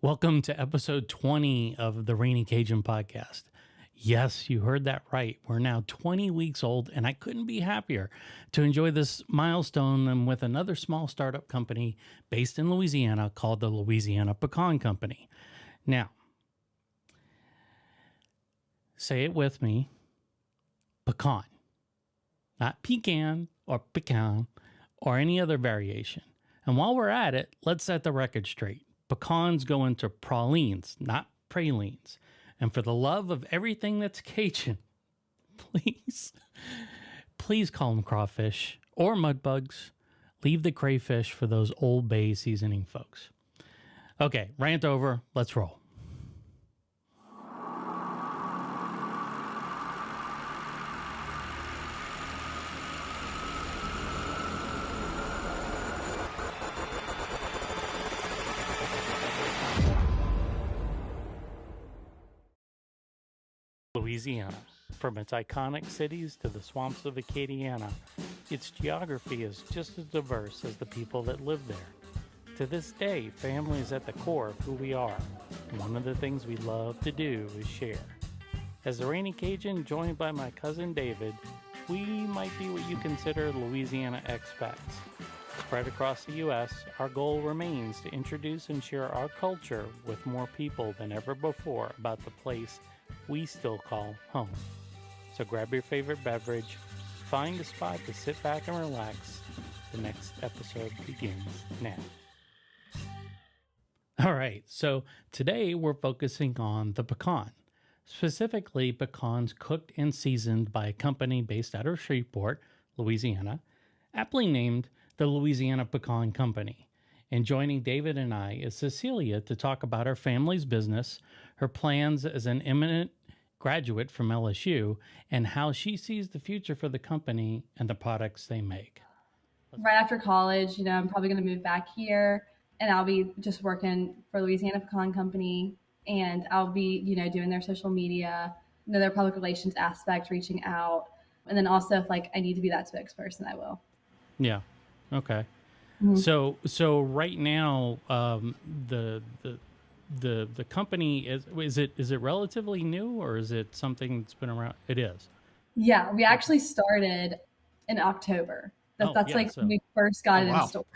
Welcome to episode 20 of the Rainy Cajun podcast. Yes, you heard that right. We're now 20 weeks old, and I couldn't be happier to enjoy this milestone and with another small startup company based in Louisiana called the Louisiana Pe-cahn Company. Now, say it with me, pe-cahn, not pecan or pe-cahn or any other variation. And while we're at it, let's set the record straight. Pecans go into pralines, not pralines. And for the love of everything that's Cajun, please call them crawfish or mud bugs. Leave the crayfish for those Old Bay seasoning folks. Okay, rant over. Let's roll. Louisiana. From its iconic cities to the swamps of Acadiana, its geography is just as diverse as the people that live there. To this day, family is at the core of who we are. One of the things we love to do is share. As the Rainy Cajun, joined by my cousin David, we might be what you consider Louisiana expats. Spread across the U.S., our goal remains to introduce and share our culture with more people than ever before about the place we still call home. So grab your favorite beverage, find a spot to sit back and relax. The next episode begins now. All right, so today we're focusing on the pe-cahn, specifically pecans cooked and seasoned by a company based out of Shreveport, Louisiana, aptly named the Louisiana Pe-cahn Company. And joining David and I is Cecilia to talk about her family's business, her plans as an imminent graduate from LSU, and how she sees the future for the company and the products they make. Right after college, I'm probably going to move back here, and I'll be just working for Louisiana Pe-cahn Company, and I'll be, doing their social media, their public relations aspect, reaching out. And then also if I need to be that spokesperson, I will. Yeah. Okay. Mm-hmm. So right now, the company is it relatively new, or is it something that's been around? It is. Yeah, we actually started in October. That's when we first got it in store.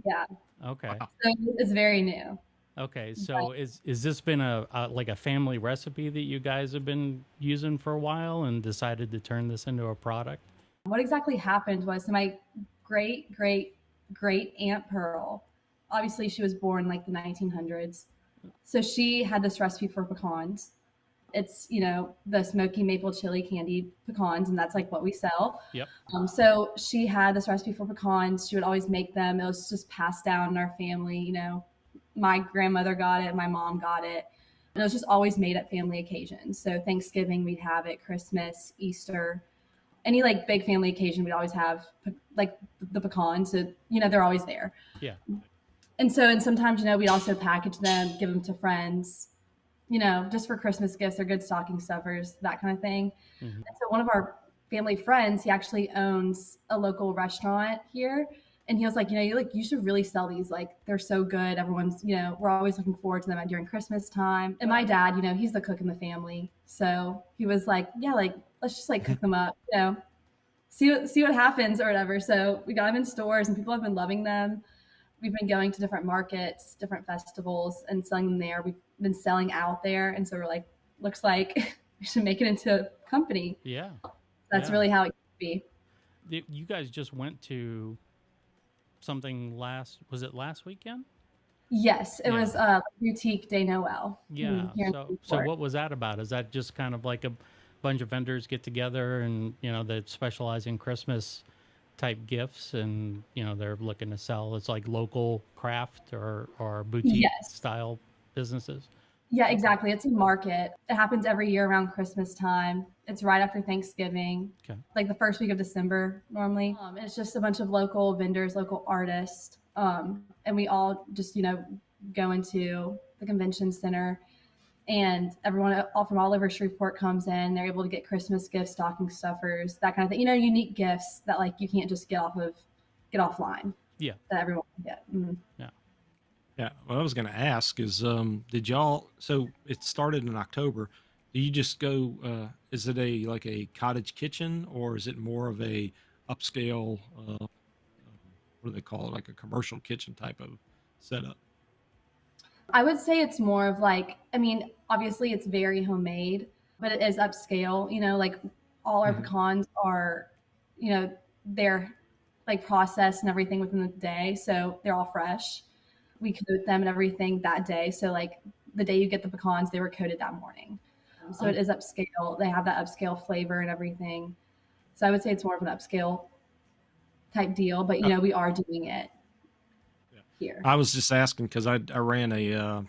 Yeah. Okay. So it's very new. Okay. So is this been a family recipe that you guys have been using for a while and decided to turn this into a product? What exactly happened was my great Aunt Pearl, obviously she was born the 1900s. So she had this recipe for pecans. It's, the Smoky maple chili candied pecans, and that's what we sell. Yep. So she had this recipe for pecans. She would always make them. It was just passed down in our family. My grandmother got it, my mom got it. And it was just always made at family occasions. So Thanksgiving, we'd have it, Christmas, Easter, any big family occasion, we'd always have the pecans. So, they're always there. Yeah. And sometimes, we'd also package them, give them to friends, just for Christmas gifts. They're good stocking stuffers, that kind of thing. Mm-hmm. And so one of our family friends, he actually owns a local restaurant here. And he was like, you should really sell these. They're so good. Everyone's, we're always looking forward to them during Christmas time. And my dad, he's the cook in the family. So he was like, yeah, let's just cook them up, see what happens or whatever. So we got them in stores and people have been loving them. We've been going to different markets, different festivals and selling them there. We've been selling out there. And so we're like, looks like we should make it into a company. Yeah. That's really how it could be. You guys just went to something last weekend? Yes, it was Boutique de Noël. Yeah. So what was that about? Is that just kind of like a bunch of vendors get together and, that specialize in Christmas type gifts and, they're looking to sell? It's like local craft or boutique style businesses? Yeah, exactly. It's a market. It happens every year around Christmas time. It's right after Thanksgiving, the first week of December normally. It's just a bunch of local vendors, local artists. And we all just, go into the convention center, and everyone from all over Shreveport comes in. They're able to get Christmas gifts, stocking stuffers, that kind of thing. Unique gifts that, like, you can't just get offline. Yeah. That everyone can get. Mm-hmm. Yeah. Yeah, what I was going to ask is, did y'all? So it started in October. Do you just go? Is it a like a cottage kitchen, or is it more of a upscale? What do they call it? Like a commercial kitchen type of setup? I would say it's more of like, I mean, obviously it's very homemade, but it is upscale. Like all our Hmm. pecans are, they're like processed and everything within the day. So they're all fresh. We coat them and everything that day. So like the day you get the pecans, they were coated that morning. So it Oh, is upscale. They have that upscale flavor and everything. So I would say it's more of an upscale type deal, but oh, we are doing it yeah. here. I was just asking because I ran a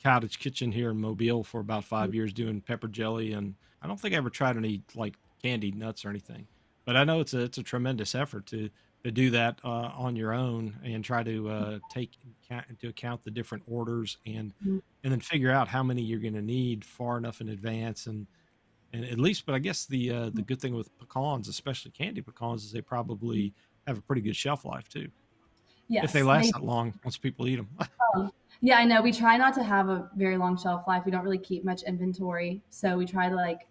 cottage kitchen here in Mobile for about 5 years doing pepper jelly, and I don't think I ever tried any like candied nuts or anything. But I know it's a tremendous effort to do that on your own and try to take into account the different orders and then figure out how many you're going to need far enough in advance and at least. But I guess the good thing with pecans, especially candy pecans, is they probably have a pretty good shelf life too if they Yes, last they that long once people eat them. Yeah, I know. We try not to have a very long shelf life. We don't really keep much inventory, so we try to like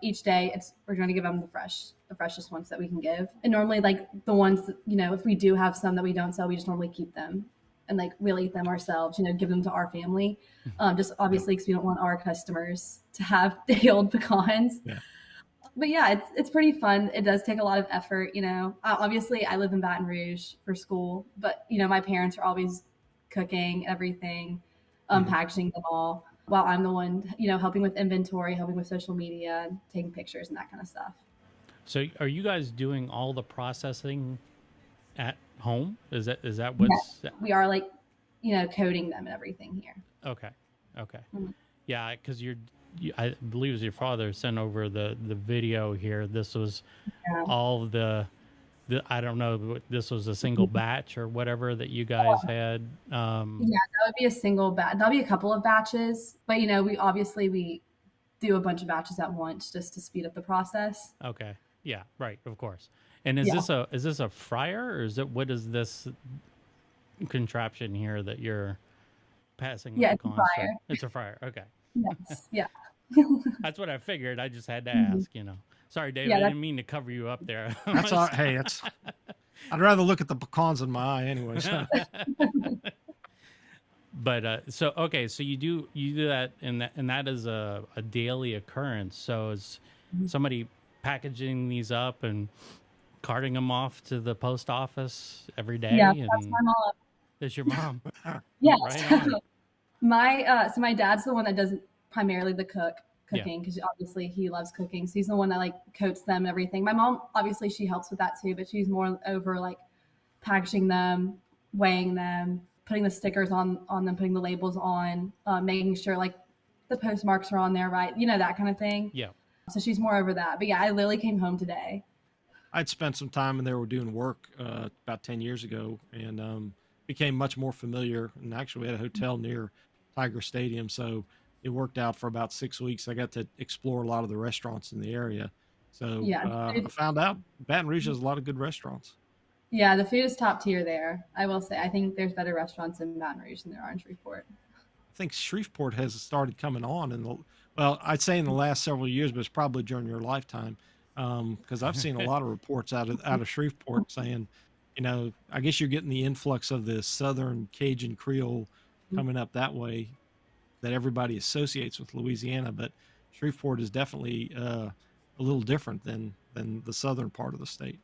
each day we're trying to give them the freshest ones that we can give. And normally, like the ones that, if we do have some that we don't sell, we just normally keep them and like we'll eat them ourselves. Give them to our family, just Yep. obviously because we don't want our customers to have day old pecans. Yeah. But yeah, it's pretty fun. It does take a lot of effort. Obviously, I live in Baton Rouge for school, but my parents are always cooking everything, Mhm. packaging them all, while I'm the one helping with inventory, helping with social media, taking pictures and that kind of stuff. So are you guys doing all the processing at home? Is that Yeah, what's we are like coding them and everything here. okay? Okay. Mhm. Yeah, because I believe it was your father sent over the video here. This was Yeah. all the I don't know. This was a single batch or whatever that you guys had. Yeah, that would be a single batch. That'll be a couple of batches, but we do a bunch of batches at once just to speed up the process. Okay. Yeah. Right. Of course. And is Yeah. this a fryer or what is this contraption here that you're passing the Yeah, it's a pecans through? fryer. It's a fryer. Okay. Yes. Yeah. That's what I figured. I just had to Mhm. ask. Sorry, David. Yeah, I that's didn't mean to cover you up there. That's all. Hey, that's. I'd rather look at the pecans in my eye, anyways. But so okay, so you do that, and that is a daily occurrence. So is somebody packaging these up and carting them off to the post office every yeah, day, that's and my mom. it's your mom. Yes. Right on. My dad's the one that does primarily the Yeah. cooking because obviously he loves cooking. So he's the one that like coats them and everything. My mom obviously she helps with that too, but she's more over like packaging them, weighing them, putting the stickers on them, putting the labels on, making sure like the postmarks are on there right, that kind of thing. Yeah. So she's more over that. But yeah, I literally came home today. I'd spent some time and they were doing work about 10 years ago and became much more familiar. And actually, we had a hotel near Tiger Stadium. So it worked out for about 6 weeks. I got to explore a lot of the restaurants in the area. So Yeah, I found out Baton Rouge has a lot of good restaurants. yeah, the food is top tier there. I will say. I think there's better restaurants in Baton Rouge than there are in Shreveport. I think Shreveport has started coming on in the, well, I'd say in the last several years, but it's probably during your lifetime. Because I've seen a lot of reports out of Shreveport saying, I guess you're getting the influx of the Southern Cajun Creole coming up that way that everybody associates with Louisiana, but Shreveport is definitely a little different than the southern part of the state.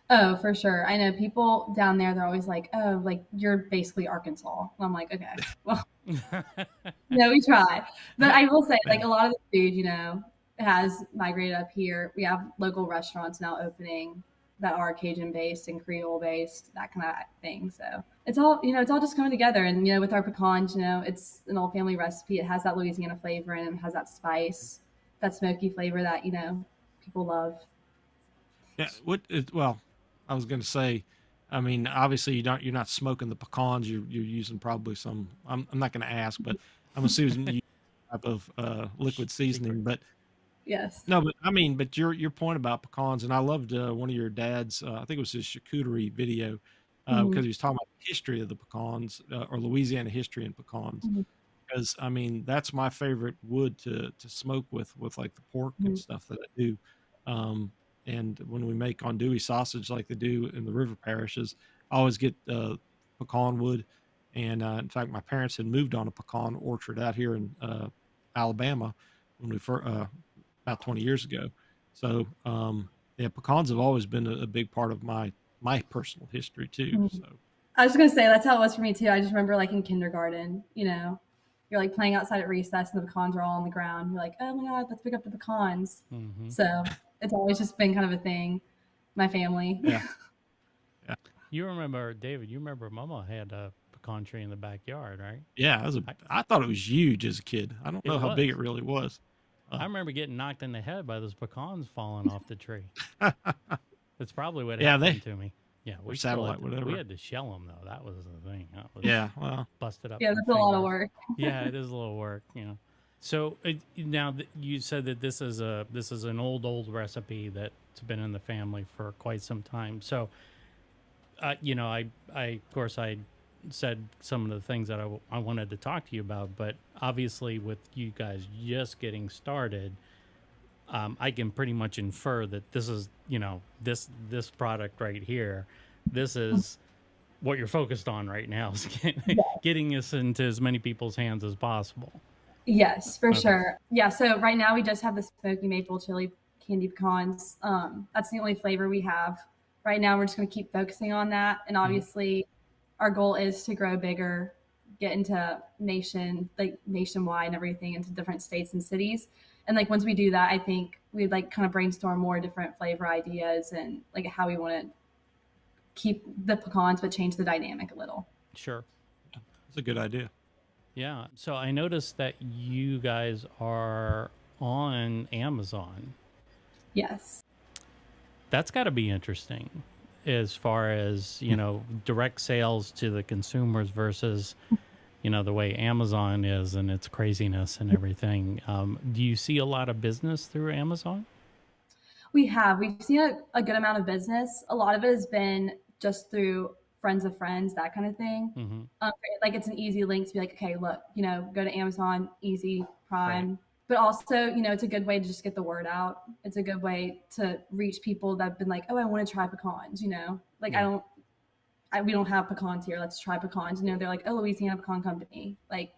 Oh, for sure. I know people down there, they're always like, oh, like you're basically Arkansas. And I'm like, okay, well, we try. But I will say, like, Yeah. a lot of the food, has migrated up here. We have local restaurants now opening that are Cajun based and Creole based, that kind of thing. So it's all just coming together. And, with our pecans, it's an old family recipe. It has that Louisiana flavor and it has that spice, that smoky flavor that, people love. Yeah. Well, I was going to say, I mean, obviously you're not smoking the pecans. You're using probably some. I'm not going to ask, but I'm assuming you type of liquid Secret. seasoning. But Yes. no, but I mean, but your point about pecans, and I loved one of your dad's. I think it was his charcuterie video Mhm. because he was talking about history of the pecans, or Louisiana history in pecans, Mhm. because I mean that's my favorite wood to smoke with like the pork and Mhm. stuff that I do. Um, and when we make andouille sausage like they do in the river parishes, I always get pecan wood. And in fact, my parents had moved on a pecan orchard out here in Alabama when we first about 20 years ago. So yeah, pecans have always been a big part of my personal history too. Mhm. So I was gonna say that's how it was for me too. I just remember like in kindergarten, you're like playing outside at recess and the pecans are all on the ground. You're like, oh my god, let's pick up the pecans. Mm-hmm. So it's always just been kind of a thing. My family. yeah, yeah, You remember, David? You remember Mama had a pecan tree in the backyard, right? yeah. I thought it was huge as a kid. I don't It know how big was. it really was. I remember getting knocked in the head by those pecans falling off the tree. That's probably what Yeah, happened to me. Yeah, or we still satellite, we whatever. had to shell them though. That was the thing. That was Yeah, well, busted up Yeah, some that's a lot of fingers. work. Yeah, it is a little work. So now you said that this is an old recipe that's been in the family for quite some time. So I of course I said some of the things that I wanted to talk to you about, but obviously with you guys just getting started, I can pretty much infer that this is this product right here. This is what you're focused on right now, is getting this into as many people's hands as possible. Yes, for Okay. sure. Yeah, so right now we just have the smoky maple chili candy pecans. That's the only flavor we have. Right now we're just going to keep focusing on that. And Mhm. obviously our goal is to grow bigger, get into nationwide and everything, into different states and cities. And like once we do that, I think we'd like kind of brainstorm more different flavor ideas and like how we want to keep the pecans but change the dynamic a little. Sure. it's a good idea. Yeah. So I noticed that you guys are on Amazon. Yes. That's got to be interesting as far as, direct sales to the consumers versus, the way Amazon is and its craziness and everything. Do you see a lot of business through Amazon? We've seen a good amount of business. A lot of it has been just through friends of friends, that kind of thing. Mm-hmm. Like it's an easy link to be like, okay, look, go to Amazon, easy, Right. Prime. But also, it's a good way to just get the word out. It's a good way to reach people that have been like, oh, I want to try pecans. Like Yeah. we don't have pecans here. Let's try pecans. They're like, oh, Louisiana Pecan Company. Like,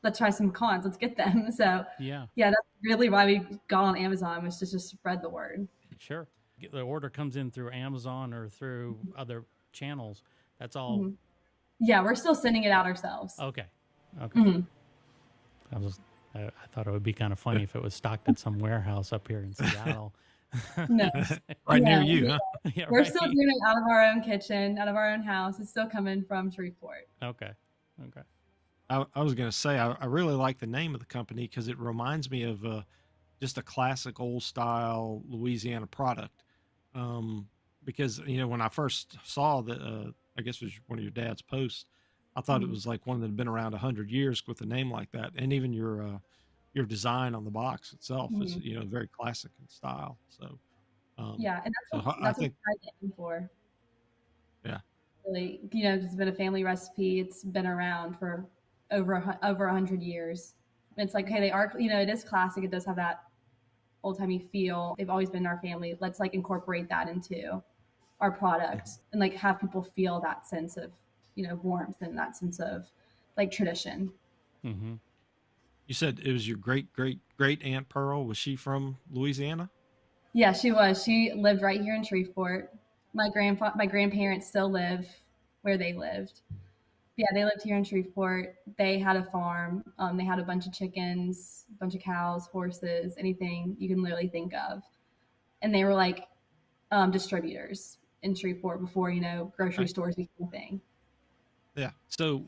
let's try some pecans. Let's get them. So Yeah. yeah, that's really why we got on Amazon, was to just spread the word. Sure. The order comes in through Amazon or through other channels. That's all. Mhm. Yeah, we're still sending it out ourselves. Okay. Okay. Mhm. I thought it would be kind of funny if it was stocked at some warehouse up here in Seattle. No, Right near yeah, you, huh? Yeah, we're right. still doing it out of our own kitchen, out of our own house. It's still coming from Shreveport. Okay. Okay. I was going to say I really like the name of the company because it reminds me of just a classic old style Louisiana product. Um, because when I first saw that, I guess it was one of your dad's posts, I thought it Mhm. was like one that had been around 100 years with a name like that, and even your design on the box itself is Mhm. very classic in style. So Yeah, and so I that's what think we tried to aim for. yeah, Really, it's been a family recipe. It's been around for over 100 years. And it's like, hey, they are, it is classic. It does have that old timey feel. They've always been in our family. Let's like incorporate that into our product and like have people feel that sense of, warmth and that sense of like tradition. Mm-hmm. you said it was your great Aunt Pearl. Was she from Louisiana? Yeah, she was. She lived right here in Shreveport. My grandparents still live where they lived. Yeah, they lived here in Shreveport. They had a farm. They had a bunch of chickens, a bunch of cows, horses, anything you can literally think of. And they were like distributors in Shreveport before, grocery Okay. stores became a thing. Yeah. So,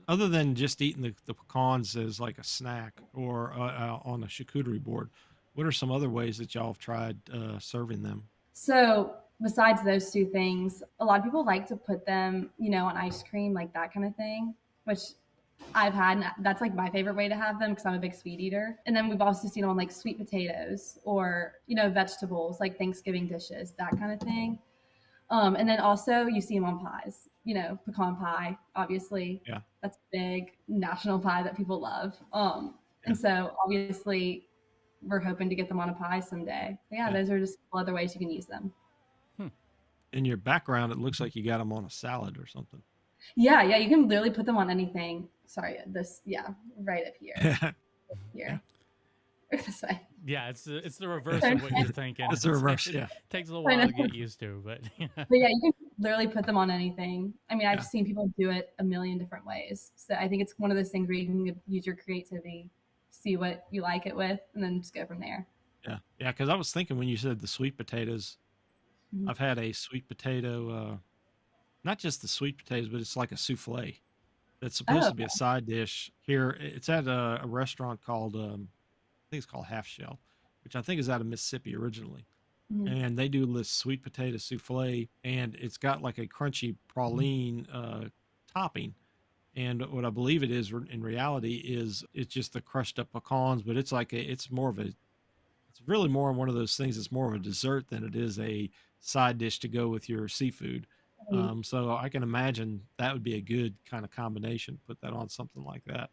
other than just eating the pecans as like a snack or on a charcuterie board, what are some other ways that y'all have tried serving them? So besides those two things, a lot of people like to put them, on ice cream, like that kind of thing, which I've had. And that's like my favorite way to have them because I'm a big sweet eater. And then we've also seen them on like sweet potatoes or, vegetables, like Thanksgiving dishes, that kind of thing. And then also you see them on pies, pecan pie, obviously. Yeah. That's a big national pie that people love. Yeah. And so obviously we're hoping to get them on a pie someday. But yeah, Yeah. those are just other ways you can use them. In your background, it looks like you got them on a salad or something. Yeah, you can literally put them on anything. Sorry, right up here. Yeah. This way. Yeah, it's the reverse of what you're thinking. It's the reverse. It Yeah. takes a little while to get used to, but yeah. But yeah, you can literally put them on anything. I mean, I've Yeah. seen people do it a million different ways. So I think it's one of those things where you can use your creativity, see what you like it with, and then just go from there. Yeah. Yeah. Because I was thinking when you said the sweet potatoes, Mhm. I've had a sweet potato, not just the sweet potatoes, but it's like a souffle. That's supposed Oh, to be a side dish here. It's at a restaurant called, I think it's called Half Shell, which I think is out of Mississippi originally. mhm. And they do this sweet potato souffle, and it's got like a crunchy praline topping. And what I believe it is in reality is it's just the crushed up pecans, but it's like it's really more one of those things. It's more of a dessert than it is a side dish to go with your seafood. So I can imagine that would be a good kind of combination. Put that on something like that.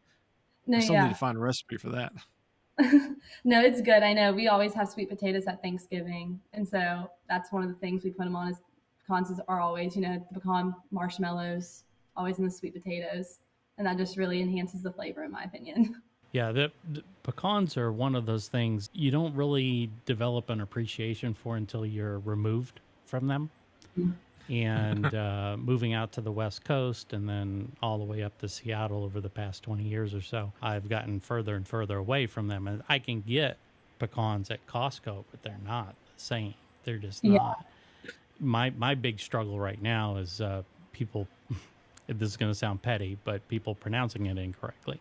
No, I still need yeah. to find a recipe for that. No, it's good. I know we always have sweet potatoes at Thanksgiving. And so that's one of the things we put them on is pecans are always, the pecan marshmallows, always in the sweet potatoes. And that just really enhances the flavor, in my opinion. Yeah, the pecans are one of those things you don't really develop an appreciation for until you're removed from them. And moving out to the West Coast and then all the way up to Seattle over the past 20 years or so, I've gotten further and further away from them. And I can get pecans at Costco, but they're not the same. They're just Yeah. not. My big struggle right now is people, this is going to sound petty, but people pronouncing it incorrectly.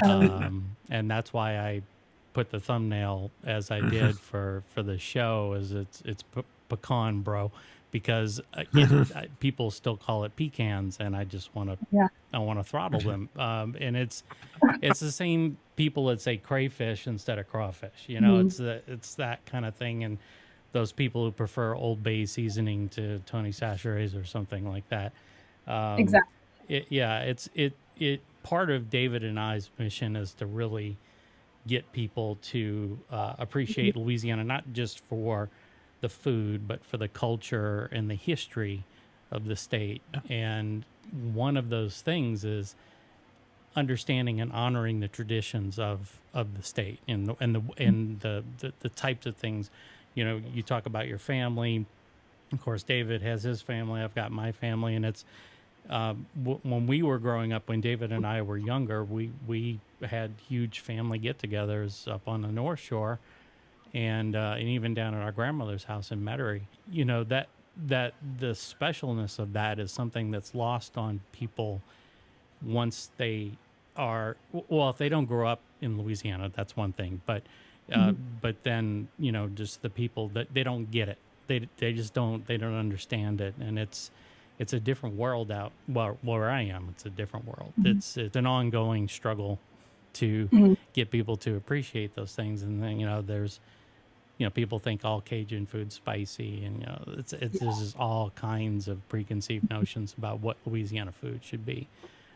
And that's why I put the thumbnail as I did for the show, is it's pecan, bro, because people still call it pecans, and I just want to I want to throttle them. And it's the same people that say crayfish instead of crawfish. It's that kind of thing, and those people who prefer Old Bay seasoning to Tony Chachere's or something like that. Exactly. It part of David and I's mission is to really get people to appreciate Louisiana, not just for the food, but for the culture and the history of the state. And one of those things is understanding and honoring the traditions of the state and the types of things. You talk about your family. Of course, David has his family. I've got my family, and it's when we were growing up, when David and I were younger, we had huge family get-togethers up on the North Shore, and even down at our grandmother's house in Metairie. That the specialness of that is something that's lost on people once they are, well, if they don't grow up in Louisiana, that's one thing, but then just the people that they don't get it, they just don't understand it, and it's a different world out where I am. It's a different world. It's an ongoing struggle to get people to appreciate those things. And then, there's, people think all Cajun food's spicy, and, there's just all kinds of preconceived notions about what Louisiana food should be.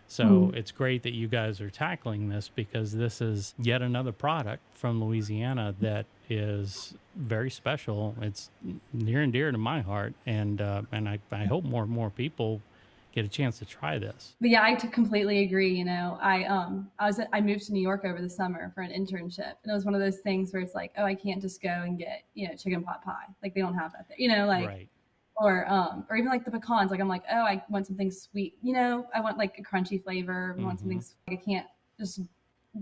So it's great that you guys are tackling this, because this is yet another product from Louisiana that is very special. It's near and dear to my heart, and I hope more and more people get a chance to try this. But yeah, I completely agree. I moved to New York over the summer for an internship, and it was one of those things where it's like, oh, I can't just go and get chicken pot pie. Like, they don't have that there. Right. Or even like the pecans. Like, I'm like, oh, I want something sweet. I want like a crunchy flavor. I want something sweet. I can't just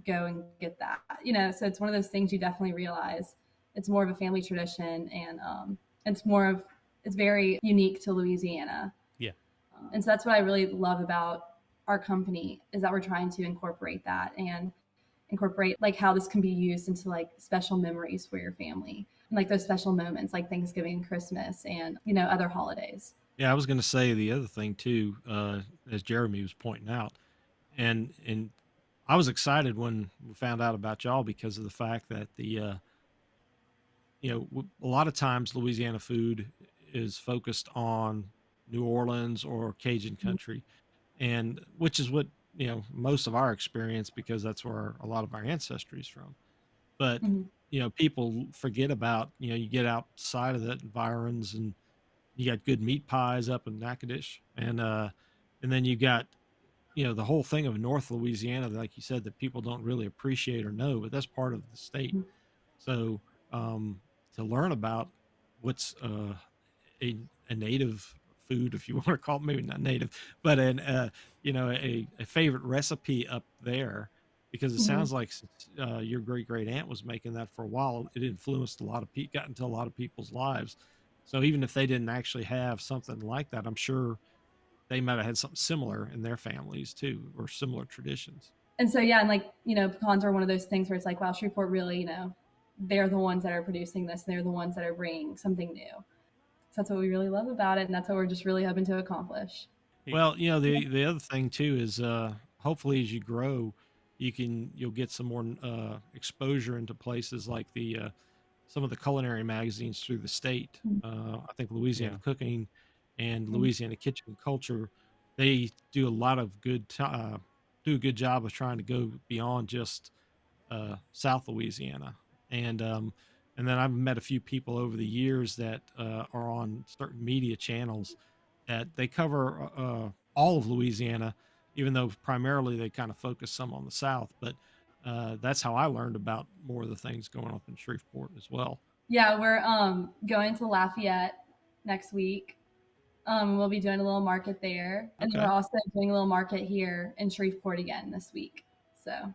go and get that. So it's one of those things you definitely realize it's more of a family tradition, and it's very unique to Louisiana. Yeah. And so that's what I really love about our company, is that we're trying to incorporate that and incorporate like how this can be used into like special memories for your family, and like those special moments like Thanksgiving and Christmas and other holidays. Yeah, I was going to say the other thing too, as Jeremy was pointing out, and I was excited when we found out about y'all because of the fact that a lot of times Louisiana food is focused on New Orleans or Cajun country, and which is what most of our experience, because that's where a lot of our ancestry is from. But Mhm. people forget about, you get outside of the environs, and you got good meat pies up in Natchitoches, and then you got the whole thing of North Louisiana, like you said, that people don't really appreciate or know, but that's part of the state. Mhm. So um, to learn about what's a native food, if you want to call it, maybe not native, but a favorite recipe up there, because it Mhm. sounds like your great great aunt was making that for a while. It influenced a lot of people, got into a lot of people's lives. So even if they didn't actually have something like that, I'm sure they might have had something similar in their families too, or similar traditions. And so, yeah, and like, pecans are one of those things where it's like, wow, Shreveport really, they're the ones that are producing this. They're the ones that are bringing something new. So that's what we really love about it. And that's what we're just really hoping to accomplish. Well, the other thing too is hopefully as you grow, you'll get some more exposure into places like the some of the culinary magazines through the state. I think Louisiana Yeah. Cooking and Mhm. Louisiana Kitchen Culture, they do a lot of do a good job of trying to go beyond just South Louisiana, and um, and then I've met a few people over the years that are on certain media channels that they cover all of Louisiana, even though primarily they kind of focus some on the South. But that's how I learned about more of the things going on in Shreveport as well. Yeah, we're going to Lafayette next week. We'll be doing a little market there. And then we're Okay. also doing a little market here in Shreveport again this week. So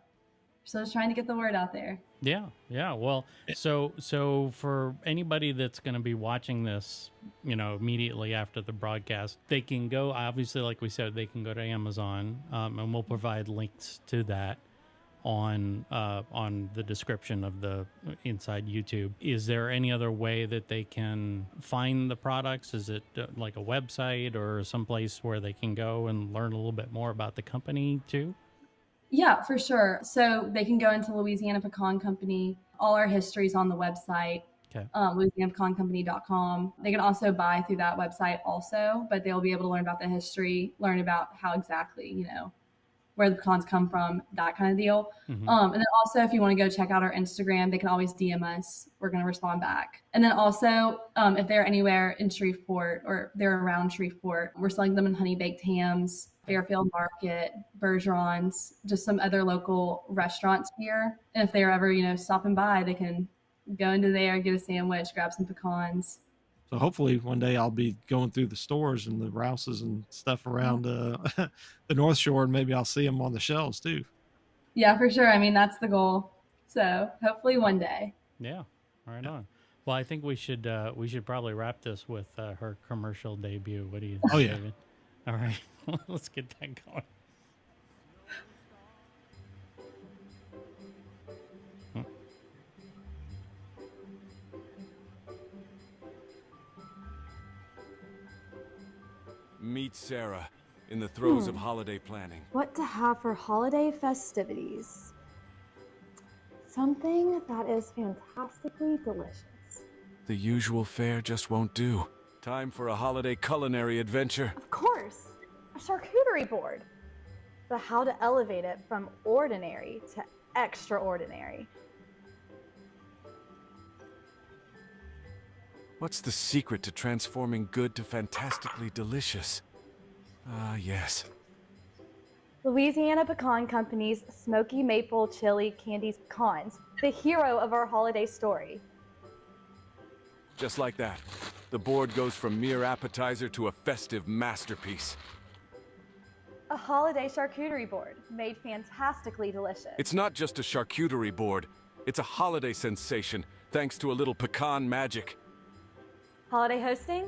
just trying to get the word out there. Yeah, yeah. Well, Eh, so for anybody that's going to be watching this, immediately after the broadcast, they can go. Obviously, like we said, they can go to Amazon, and we'll provide links to that on the description of the inside YouTube. Is there any other way that they can find the products? Is it like a website or someplace where they can go and learn a little bit more about the company too? Yeah, for sure. So they can go into Louisiana Pecan Company. All our history's on the website, Okay. louisianapecancompany.com. They can also buy through that website also, but they'll be able to learn about the history, learn about how exactly, where the pecans come from, that kind of deal. Mm-hmm. And then also, if you want to go check out our Instagram, they can always DM us. We're going to respond back. And then also, if they're anywhere in Shreveport or they're around Shreveport, we're selling them in honey baked hams, Fairfield Market, Bergeron's, just some other local restaurants here. And if they're ever, stopping by, they can go into there, get a sandwich, grab some pecans. So hopefully one day I'll be going through the stores and the Rouses and stuff around the North Shore, and maybe I'll see them on the shelves too. Yeah, for sure. I mean, that's the goal. So hopefully one day. Yeah, right Yeah. on. Well, I think we should probably wrap this with her commercial debut. What do you Oh think, yeah. David? All right, let's get that going. Meet Sarah in the throes of holiday planning. What to have for holiday festivities? Something that is fantastically delicious. The usual fare just won't do. Time for a holiday culinary adventure. Of course, a charcuterie board. But how to elevate it from ordinary to extraordinary. What's the secret to transforming good to fantastically delicious? Ah, yes. Louisiana Pecan Company's Smoky Maple Chili Candies Pecans, the hero of our holiday story. Just like that, the board goes from mere appetizer to a festive masterpiece. A holiday charcuterie board, made fantastically delicious. It's not just a charcuterie board. It's a holiday sensation, thanks to a little pecan magic. Holiday hosting?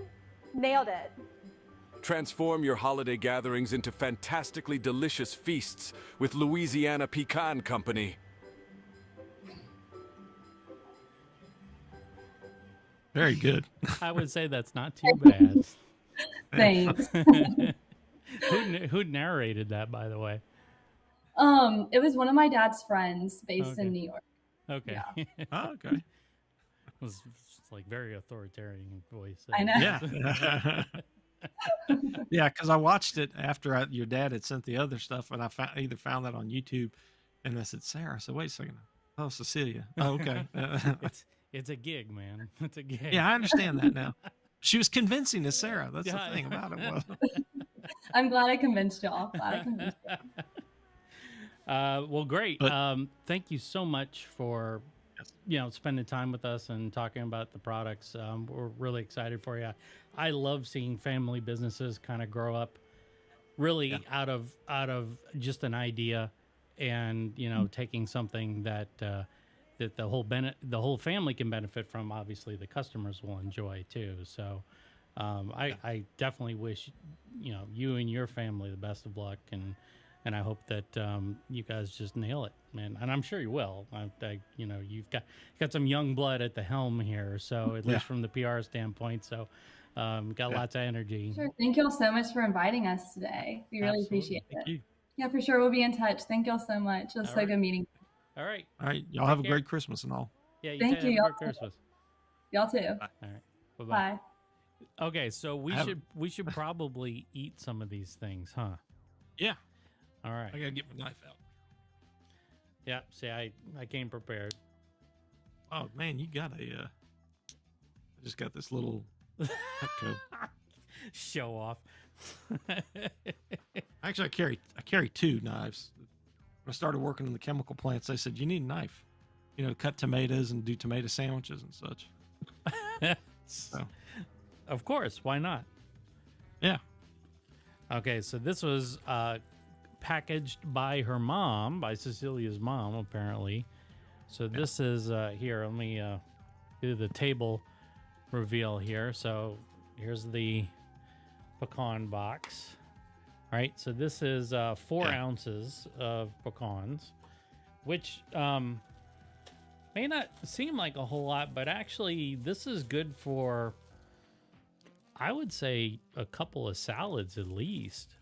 Nailed it. Transform your holiday gatherings into fantastically delicious feasts with Louisiana Pecan Company. Very good. I would say that's not too bad. Thanks. Who narrated that, by the way? It was one of my dad's friends based Okay. in New York. Okay. Yeah. Oh, okay. Was like very authoritarian voice. I know. Yeah. Yeah, because I watched it after your dad had sent the other stuff, and I either found that on YouTube, and I said, Sarah. I said, wait a second. Oh, Cecilia. Oh, okay. It's a gig, man. It's a gig. Yeah, I understand that now. She was convincing as Sarah. That's Yeah. the thing about it. Was. I'm glad I convinced y'all. Glad I convinced y'all. Well, great. But- Thank you so much for spending time with us and talking about the products. We're really excited for you. I love seeing family businesses kind of grow up, really out of just an idea, and taking something that that the whole family can benefit from. Obviously, the customers will enjoy too. So, I definitely wish you and your family the best of luck, and I hope that you guys just nail it, man. And I'm sure you will. You've got some young blood at the helm here, so at least from the PR standpoint. So, got lots of energy. Sure. Thank y'all so much for inviting us today. We really appreciate it. Thank you. Yeah, for sure. We'll be in touch. Thank y'all so much. It was so good meeting you. All right. All right. Y'all have a great Christmas and all. Yeah. Thank you. Have a great Christmas. Y'all too. All right. Bye-bye. Bye. Okay, so we should probably eat some of these things, huh? Yeah. All right. I gotta get my knife out. Yeah. See, I came prepared. Oh man, you got I just got this little Cutco. Show off. Actually, I carry two knives. When I started working in the chemical plants, they said you need a knife, cut tomatoes and do tomato sandwiches and such. So. Of course, why not? Yeah. Okay, so this was packaged by her mom, by Cecilia's mom, apparently. So this is here. Let me do the table reveal here. So here's the pecan box. All right, so this is 4 ounces of pecans, which may not seem like a whole lot, but actually this is good for, I would say, a couple of salads at least.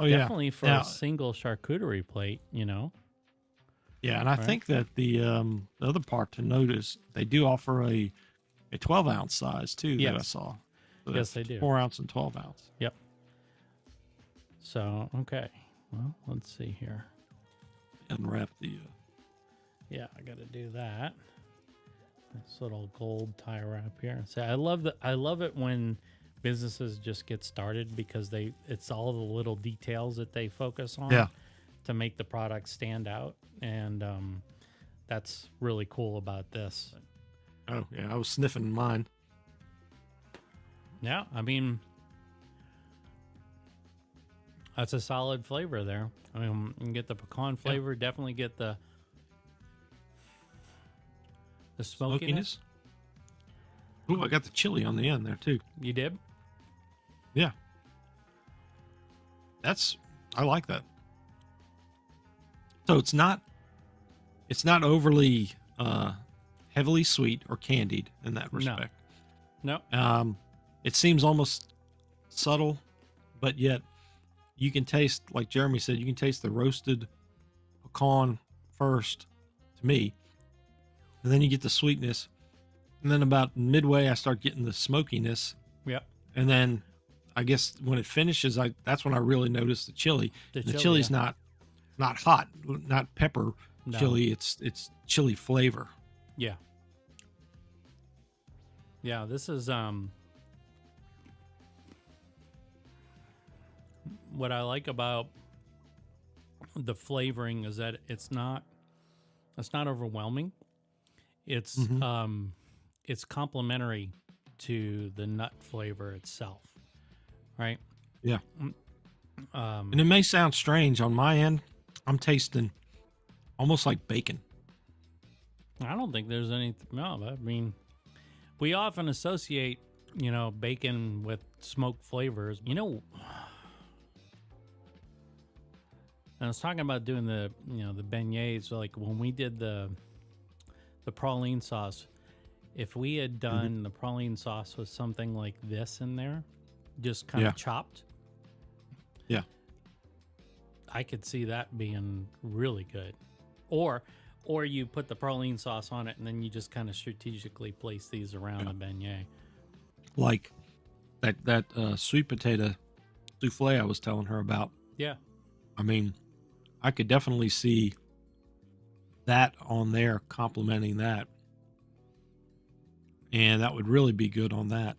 Oh yeah, definitely for a single charcuterie plate. Yeah, and I think that the other part to note is they do offer a 12-ounce size too. That I saw. So yes, they do. 4 ounce and 12 ounce. Yep. So okay, well, let's see here. Unwrap the. Yeah, I got to do that. This little gold tie wrap here. So I love it when businesses just get started, because it's all the little details that they focus on to make the product stand out, and that's really cool about this. Oh yeah, I was sniffing mine. Yeah, I mean, that's a solid flavor there. I mean, you can get the pecan flavor, definitely get the smokiness. Ooh, I got the chili on the end there too. You did? Yeah. I like that. So it's not overly heavily sweet or candied in that respect. No. It seems almost subtle, but yet you can taste, like Jeremy said, you can taste the roasted pecan first, to me, and then you get the sweetness, and then about midway I start getting the smokiness. Yep. And then I guess when it finishes, that's when I really notice the chili. The chili's not hot, not pepper chili. It's chili flavor. Yeah. Yeah, this is what I like about the flavoring is that it's not overwhelming. It's it's complementary to the nut flavor itself. Right? Yeah. And it may sound strange on my end. I'm tasting almost like bacon. I don't think there's anything. No, I mean, we often associate, bacon with smoked flavors. I was talking about doing the beignets. Like when we did the praline sauce, if we had done the praline sauce with something like this in there, just kind of chopped. Yeah. I could see that being really good. Or Or you put the praline sauce on it, and then you just kind of strategically place these around the beignet. Like that sweet potato souffle I was telling her about. Yeah. I mean, I could definitely see that on there complementing that. And that would really be good on that.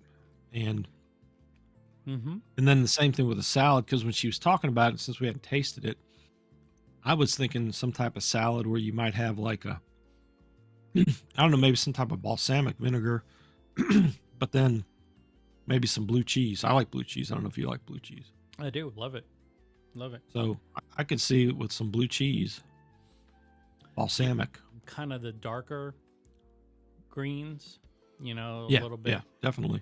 And Mm-hmm. and then the same thing with the salad, because when she was talking about it, since we hadn't tasted it, I was thinking some type of salad where you might have like a, I don't know, maybe some type of balsamic vinegar, but then maybe some blue cheese. I like blue cheese. I don't know if you like blue cheese. I do. Love it. Love it. So I could see it with some blue cheese, balsamic. Kind of the darker greens, you know, a Yeah, little bit. yeah, definitely.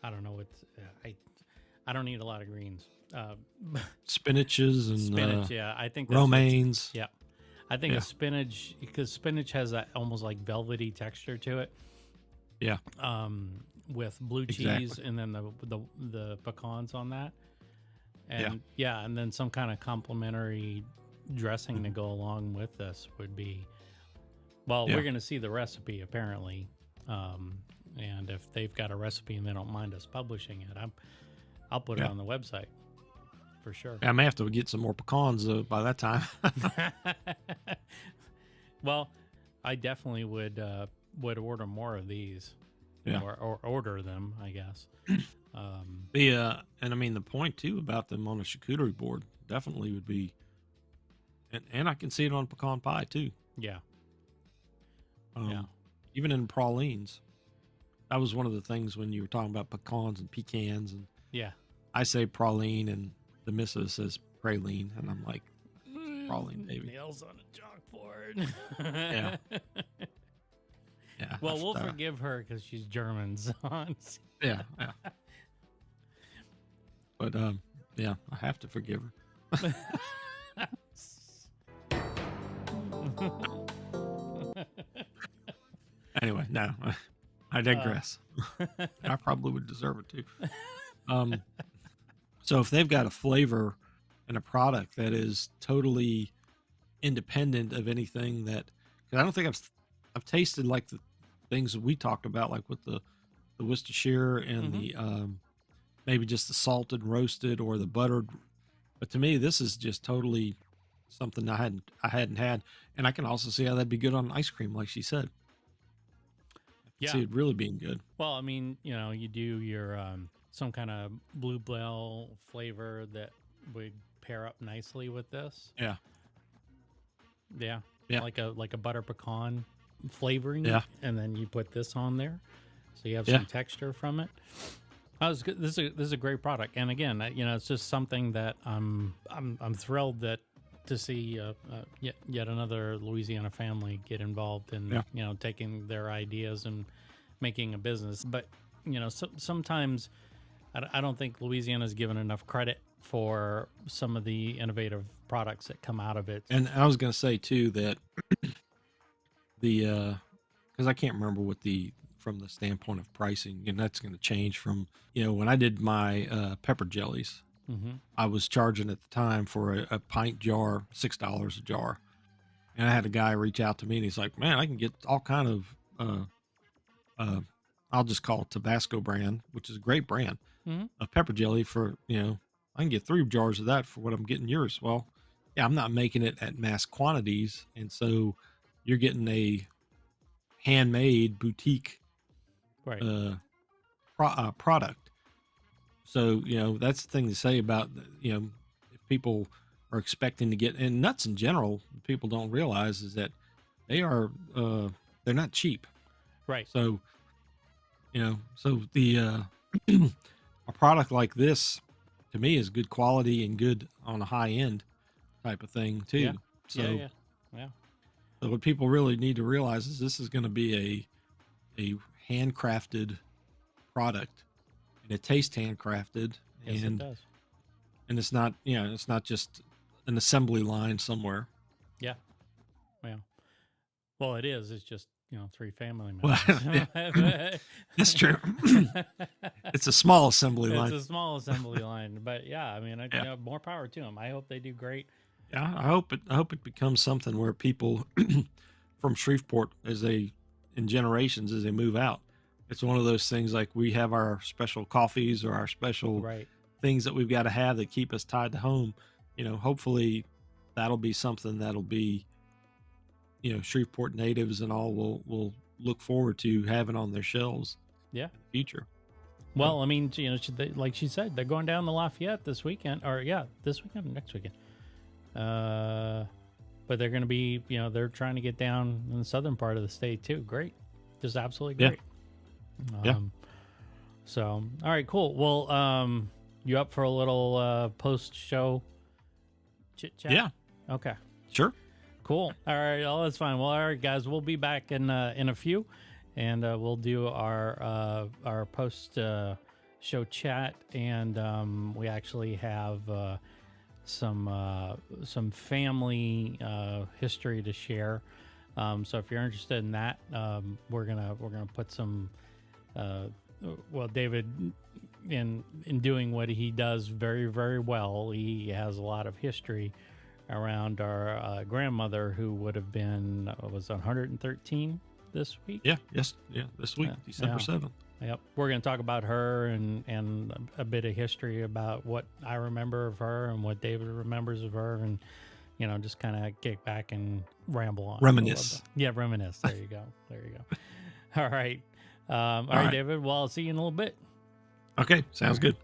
I don't know. I don't eat a lot of greens. Spinaches and Spinach, yeah. I think that's romaines. yeah. I think Yeah. a spinach, because spinach has that almost like velvety texture to it. Yeah. With blue Exactly. cheese and then the pecans on that. And and then some kind of complimentary dressing to go along with this would be, well, Yeah. we're going to see the recipe apparently. And if they've got a recipe and they don't mind us publishing it, I'll put it on the website for sure. I may have to get some more pecans by that time. Well, I definitely would order more of these. Yeah. Or order them, I guess. And I mean the point too about them on a charcuterie board definitely would be, and I can see it on pecan pie too. Yeah. Yeah. Even in pralines, that was one of the things when you were talking about pecans and pecans, and Yeah. I say praline and the missus says praline, and I'm like, praline, baby. Nails on a chalkboard. Yeah. Yeah. Well, we'll forgive her because she's German. So Yeah. Yeah. But yeah, I have to forgive her. Anyway, no, I digress. I probably would deserve it too. So if they've got a flavor and a product that is totally independent of anything that, because I don't think I've tasted like the things that we talked about, like with the Worcestershire and the maybe just the salted roasted or the buttered. But to me, this is just totally something I hadn't had, and I can also see how that'd be good on ice cream, like she said. I Yeah. see it really being good. Well, I mean, you know, you do your some kind of bluebell flavor that would pair up nicely with this. Yeah. Yeah. Yeah. Like a butter pecan flavoring. Yeah. And then you put this on there, so you have Yeah. some texture from it. This is a great product, and again, you know, it's just something that I'm thrilled to see yet another Louisiana family get involved in, you know, taking their ideas and making a business. But you know, sometimes I don't think Louisiana's given enough credit for some of the innovative products that come out of it. And I was going to say too that because I can't remember what from the standpoint of pricing, and that's going to change from, you know, when I did my pepper jellies, I was charging at the time for a pint jar, $6 a jar. And I had a guy reach out to me and he's like, man, I can get all kind of, I'll just call it Tabasco brand, which is a great brand of pepper jelly for, you know, I can get 3 jars of that for what I'm getting yours. Well, yeah, I'm not making it at mass quantities. And so you're getting a handmade boutique product. So, you know, that's the thing to say about, you know, if people are expecting to get, and nuts in general, people don't realize is that they're not cheap. Right. So, you know, so the, a product like this to me is good quality and good on a high end type of thing too. Yeah. So, Yeah. so what people really need to realize is this is going to be a handcrafted product, and it tastes handcrafted, Yes, and it does. and it's not, you know, it's not just an assembly line somewhere. Yeah. Well, it is. It's just, you know, 3 family Well, members. That's true. It's a small assembly line. It's a small assembly line, but yeah, I mean, Yeah. you know, more power to them. I hope they do great. Yeah, I hope it becomes something where people from Shreveport, in generations as they move out, it's one of those things like we have our special coffees or our special Right. things that we've got to have that keep us tied to home. Hopefully that'll be something that'll be, Shreveport natives and all will look forward to having on their shelves Yeah. in the future. Well, I mean, like she said, they're going down to Lafayette this weekend, or this weekend or next weekend. But they're going to be, they're trying to get down in the southern part of the state too. Great. Just absolutely great. Yeah. So, all right, cool. Well, you up for a little post-show chit chat? Yeah. Okay. Sure. Cool. All right. Oh, that's fine. Well, all right, guys, we'll be back in a few, and we'll do our post show chat, and we actually have some family history to share. So if you're interested in that, we're gonna put some. Well, David, in doing what he does very, very well, he has a lot of history around our grandmother, who would have been was 113 this week. Yeah. Yes. Yeah. This week, December 7th. Yep. We're going to talk about her and a bit of history about what I remember of her and what David remembers of her, and just kind of kick back and ramble on. Reminisce. Yeah, reminisce. There you go. There you go. All right. All right, David. Well, I'll see you in a little bit. Okay. Sounds good.